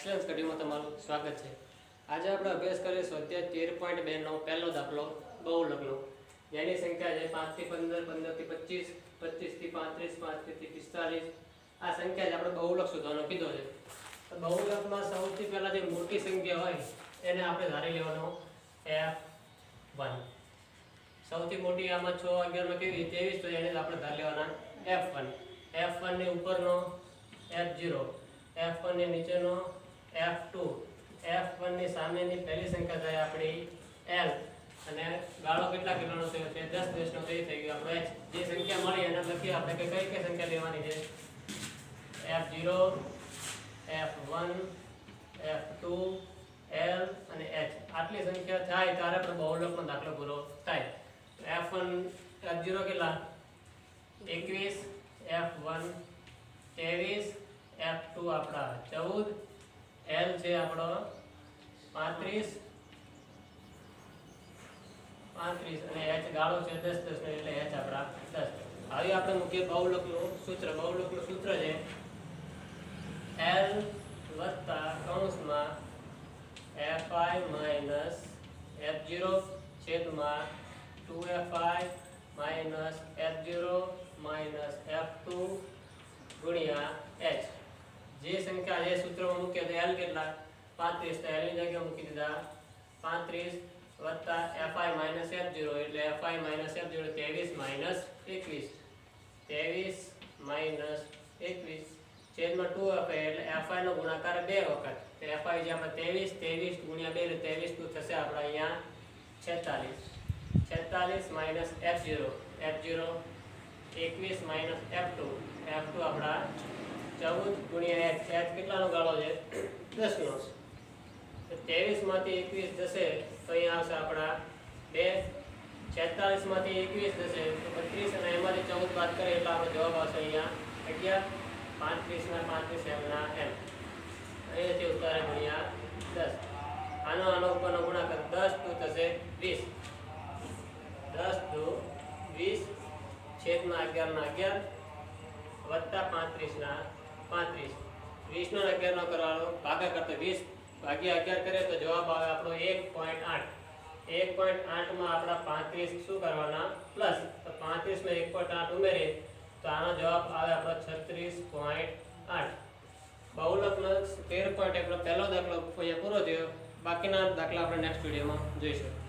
Excellence સ્ટડીમાં તમારું સ્વાગત છે। આજે આપણે અભ્યાસ કરીશું સ્વાધ્યાય 13.2 નો પહેલો દાખલો બહુલકનો, જેની સંખ્યા છે 5 થી 15, 15 થી 25, 25 થી 35, 35 થી 45। આ સંખ્યા જ આપણે બહુલક શોધવાનો કીધો છે। તો બહુલકમાં સૌથી પહેલા જે મોટી સંખ્યા હોય એને આપણે ધારી લેવાનો f1। સૌથી મોટી આમાં 6 11 માં કેવી 23, તો એને આપણે ધારી લેવાના f1। f1 ની ઉપરનો f0, f1 ની નીચેનો f2, f1 ની સામેની પહેલી સંખ્યા થાય આપણી l, અને ગાળો કેટલા કિલોનો થયો છે 10 10 નો થઈ ગયો આપણો h। જે સંખ્યા મળી એને લખી આપણે કે કઈ કઈ સંખ્યા લેવાની છે f0, f1, f2, l અને h। આટલી સંખ્યા થાય ત્યારે આપણે બહુલકનો દાખલો પૂરો થાય। f1 f0 કેટલા 21, f1 23, f2 આપડા 14, l છે આપણો 35 અને h ગાળો છે 10 10 નો એટલે h આપડા 10। હવે આપણે મુખ્ય બહુલકનું સૂત્ર છે l વત્તા કૌંસમાં fi માઈનસ f0 છેદમાં 2fi minus f0 minus f2 ગુણ્યા h। જે સંખ્યા જે સૂત્રમાં મૂક્યો તો l કેટલા 35, તો l ની જગ્યાએ મૂકી દીધા 35 વત્તા fi માઈનસ f0 એટલે fi minus f0 23 minus 21, 23 minus 21 છેદમાં 2fi એટલે fi નો ગુણાકાર 2 વખત, તો fi જે આપણે 23 ગુણ્યા 2 એટલે 23 તો થશે આપણે અહીંયા 46 માઈનસ f0 21 માઈનસ f2 આપણા 14 ગુણ્યા h કેટલાનો ગાળો છે 10 નો, તો 23 માંથી 21 જશે તો અહીંયા આવશે આપણા 2, 46 માંથી 21 જશે તો 32 અને એમાંથી 14 બાદ કરીએ એટલે આપણો જવાબ આવશે અહીંયા 11, 35 ના 35 એમના એમ, અહીંયાથી ઉતારે ગુણ્યા 10। આનો ઉપરનો ગુણાકાર 10 2 થશે 20, 10 2 20 છેદમાં 11 ના 11 વત્તા 35 ના 35, 20 નો 11 નો કરવાનો ભાગાકાર, તો 20 ભાગ્યા 11 કરીએ તો જવાબ આવે આપણો 1.8। 1.8 માં આપણા 35 શું કરવાના પ્લસ, તો 35 માં 1.8 ઉમેરીએ તો આનો જવાબ આવે આપણો 36.8। બહુલકનો 13.1 નો પહેલો દાખલો અહીંયા પૂરો થયો। બાકીના દાખલા આપણે નેક્સ્ટ વિડીયોમાં જોઈશું।